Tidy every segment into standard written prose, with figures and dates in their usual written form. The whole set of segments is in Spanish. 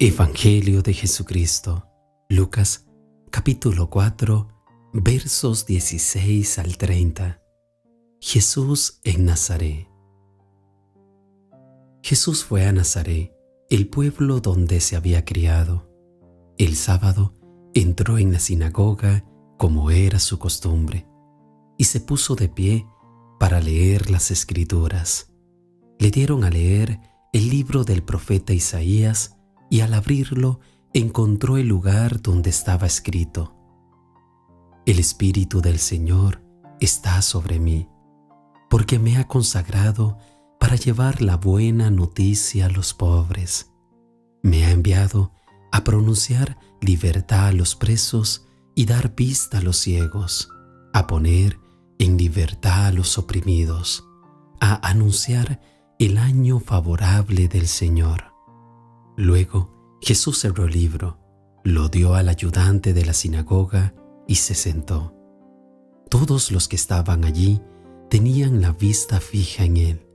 Evangelio de Jesucristo, Lucas, capítulo 4, versos 16 al 30. Jesús en Nazaret. Jesús fue a Nazaret, el pueblo donde se había criado. El sábado entró en la sinagoga como era su costumbre, y se puso de pie para leer las Escrituras. Le dieron a leer el libro del profeta Isaías, y al abrirlo encontró el lugar donde estaba escrito: El Espíritu del Señor está sobre mí, porque me ha consagrado para llevar la buena noticia a los pobres. Me ha enviado a pronunciar libertad a los presos y dar vista a los ciegos, a poner en libertad a los oprimidos, a anunciar el año favorable del Señor. Luego Jesús cerró el libro, lo dio al ayudante de la sinagoga y se sentó. Todos los que estaban allí tenían la vista fija en él.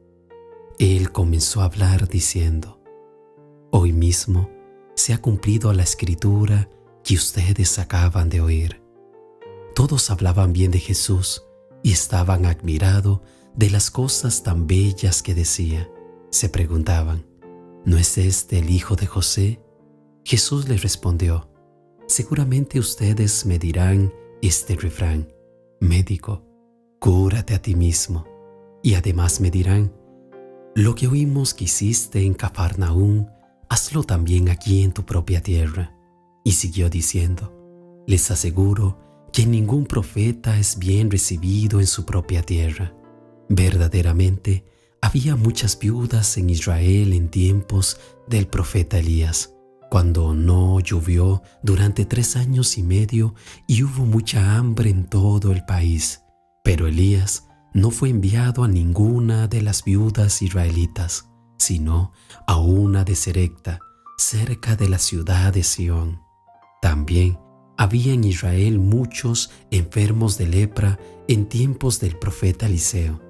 Él comenzó a hablar diciendo: Hoy mismo se ha cumplido la escritura que ustedes acaban de oír. Todos hablaban bien de Jesús y estaban admirados de las cosas tan bellas que decía. Se preguntaban: ¿no es este el hijo de José? Jesús les respondió: seguramente ustedes me dirán este refrán: médico, cúrate a ti mismo. Y además me dirán: lo que oímos que hiciste en Cafarnaúm, hazlo también aquí en tu propia tierra. Y siguió diciendo: les aseguro que ningún profeta es bien recibido en su propia tierra. Verdaderamente, había muchas viudas en Israel en tiempos del profeta Elías, cuando no llovió durante 3 años y medio y hubo mucha hambre en todo el país. Pero Elías no fue enviado a ninguna de las viudas israelitas, sino a una de Serepta, cerca de la ciudad de Sión. También había en Israel muchos enfermos de lepra en tiempos del profeta Eliseo,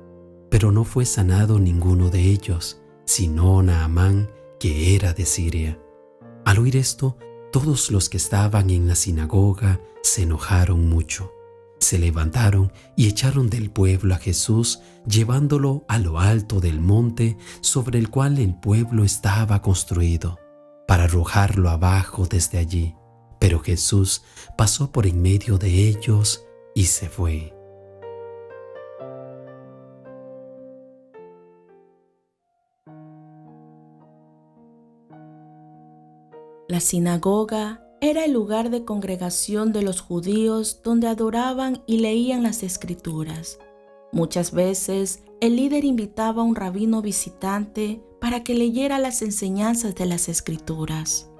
pero no fue sanado ninguno de ellos, sino Naamán, que era de Siria. Al oír esto, todos los que estaban en la sinagoga se enojaron mucho. Se levantaron y echaron del pueblo a Jesús, llevándolo a lo alto del monte sobre el cual el pueblo estaba construido, para arrojarlo abajo desde allí. Pero Jesús pasó por en medio de ellos y se fue. La sinagoga era el lugar de congregación de los judíos donde adoraban y leían las Escrituras. Muchas veces el líder invitaba a un rabino visitante para que leyera las enseñanzas de las Escrituras.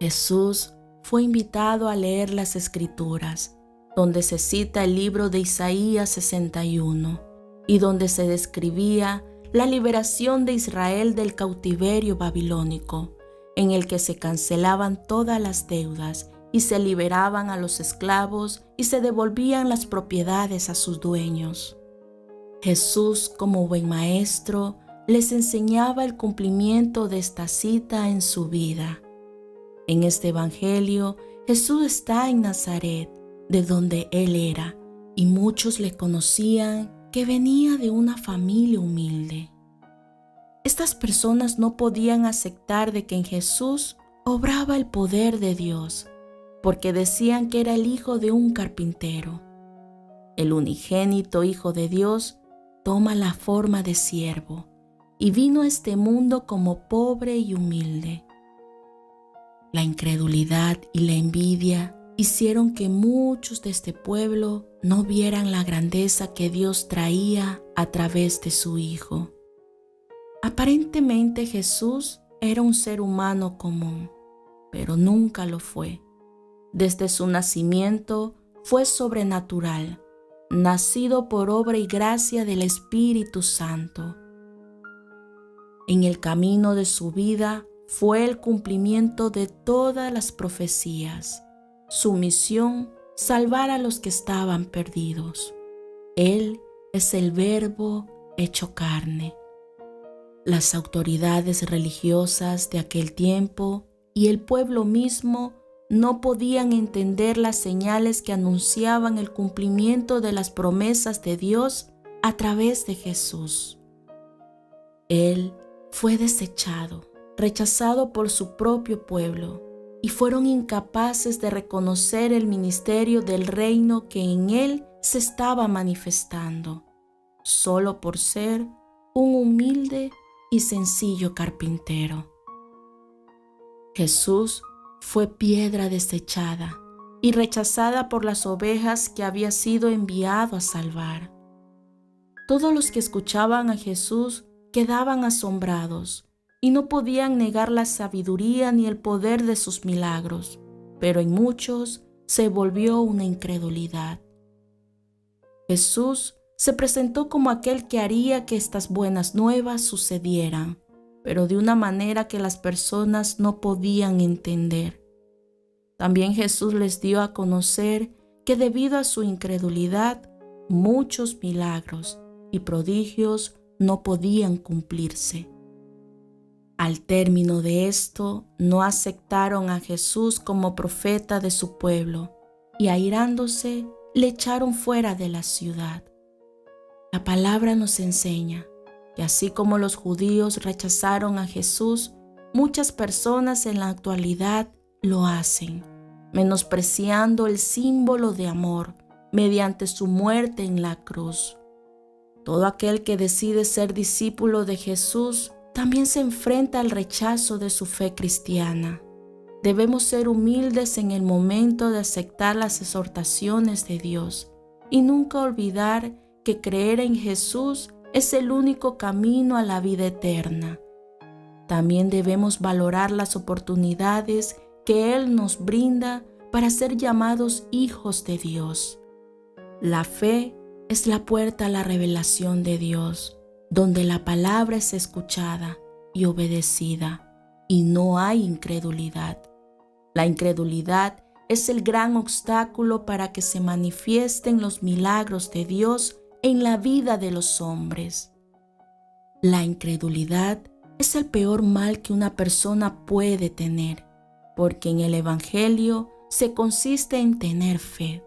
Jesús fue invitado a leer las Escrituras, donde se cita el libro de Isaías 61 y donde se describía la liberación de Israel del cautiverio babilónico, en el que se cancelaban todas las deudas y se liberaban a los esclavos y se devolvían las propiedades a sus dueños. Jesús, como buen maestro, les enseñaba el cumplimiento de esta cita en su vida. En este evangelio, Jesús está en Nazaret, de donde él era, y muchos le conocían que venía de una familia humilde. Estas personas no podían aceptar de que en Jesús obraba el poder de Dios, porque decían que era el hijo de un carpintero. El unigénito Hijo de Dios toma la forma de siervo y vino a este mundo como pobre y humilde. La incredulidad y la envidia hicieron que muchos de este pueblo no vieran la grandeza que Dios traía a través de su Hijo. Aparentemente Jesús era un ser humano común, pero nunca lo fue. Desde su nacimiento fue sobrenatural, nacido por obra y gracia del Espíritu Santo. En el camino de su vida fue el cumplimiento de todas las profecías. Su misión, salvar a los que estaban perdidos. Él es el Verbo hecho carne. Las autoridades religiosas de aquel tiempo y el pueblo mismo no podían entender las señales que anunciaban el cumplimiento de las promesas de Dios a través de Jesús. Él fue desechado, rechazado por su propio pueblo, y fueron incapaces de reconocer el ministerio del reino que en él se estaba manifestando, solo por ser un humilde y sencillo carpintero. Jesús fue piedra desechada y rechazada por las ovejas que había sido enviado a salvar. Todos los que escuchaban a Jesús quedaban asombrados y no podían negar la sabiduría ni el poder de sus milagros, pero en muchos se volvió una incredulidad. Jesús se presentó como aquel que haría que estas buenas nuevas sucedieran, pero de una manera que las personas no podían entender. También Jesús les dio a conocer que debido a su incredulidad, muchos milagros y prodigios no podían cumplirse. Al término de esto, no aceptaron a Jesús como profeta de su pueblo y airándose, le echaron fuera de la ciudad. La palabra nos enseña que así como los judíos rechazaron a Jesús, muchas personas en la actualidad lo hacen, menospreciando el símbolo de amor mediante su muerte en la cruz. Todo aquel que decide ser discípulo de Jesús también se enfrenta al rechazo de su fe cristiana. Debemos ser humildes en el momento de aceptar las exhortaciones de Dios y nunca olvidar que creer en Jesús es el único camino a la vida eterna. También debemos valorar las oportunidades que Él nos brinda para ser llamados hijos de Dios. La fe es la puerta a la revelación de Dios, donde la palabra es escuchada y obedecida, y no hay incredulidad. La incredulidad es el gran obstáculo para que se manifiesten los milagros de Dios en la vida de los hombres. La incredulidad es el peor mal que una persona puede tener, porque en el Evangelio se consiste en tener fe.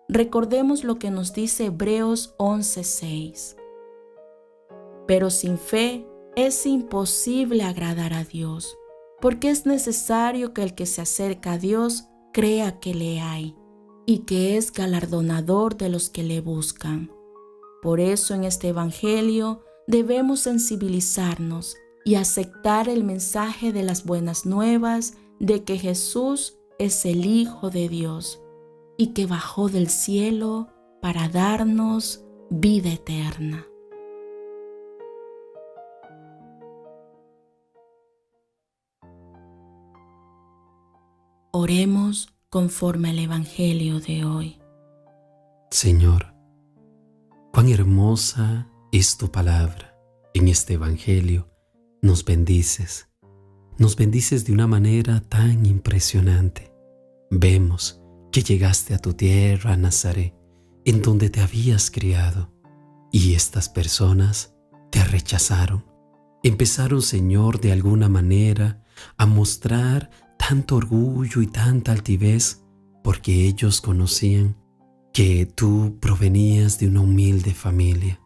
Recordemos lo que nos dice Hebreos 11:6. Pero sin fe es imposible agradar a Dios, porque es necesario que el que se acerca a Dios crea que le hay y que es galardonador de los que le buscan. Por eso en este Evangelio debemos sensibilizarnos y aceptar el mensaje de las buenas nuevas de que Jesús es el Hijo de Dios y que bajó del cielo para darnos vida eterna. Oremos conforme al Evangelio de hoy. Señor, cuán hermosa es tu palabra. En este Evangelio nos bendices de una manera tan impresionante. Vemos que llegaste a tu tierra, Nazaret, en donde te habías criado, y estas personas te rechazaron. Empezaron, Señor, de alguna manera a mostrar tanto orgullo y tanta altivez, porque ellos conocían que tú provenías de una humilde familia.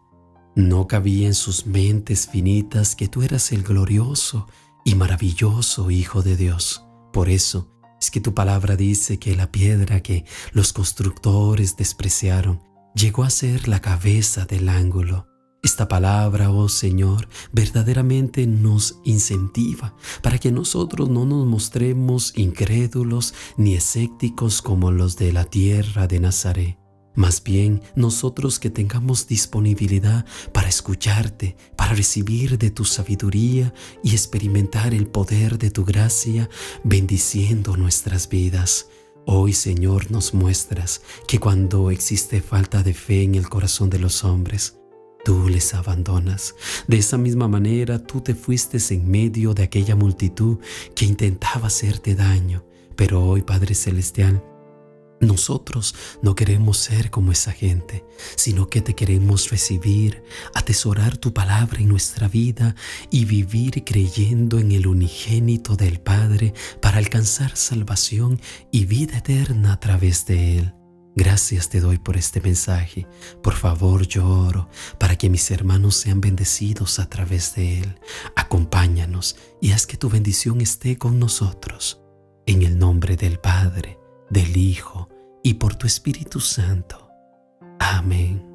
No cabía en sus mentes finitas que tú eras el glorioso y maravilloso Hijo de Dios. Por eso es que tu palabra dice que la piedra que los constructores despreciaron llegó a ser la cabeza del ángulo. Esta palabra, oh Señor, verdaderamente nos incentiva para que nosotros no nos mostremos incrédulos ni escépticos como los de la tierra de Nazaret. Más bien, nosotros que tengamos disponibilidad para escucharte, para recibir de tu sabiduría y experimentar el poder de tu gracia, bendiciendo nuestras vidas. Hoy, Señor, nos muestras que cuando existe falta de fe en el corazón de los hombres, tú les abandonas. De esa misma manera, tú te fuiste en medio de aquella multitud que intentaba hacerte daño. Pero hoy, Padre Celestial, Nosotros no queremos ser como esa gente, sino que te queremos recibir, atesorar tu palabra en nuestra vida y vivir creyendo en el unigénito del Padre para alcanzar salvación y vida eterna a través de Él. Gracias te doy por este mensaje. Por favor, yo oro para que mis hermanos sean bendecidos a través de él. Acompáñanos y haz que tu bendición esté con nosotros. En el nombre del Padre, del Hijo y por tu Espíritu Santo. Amén.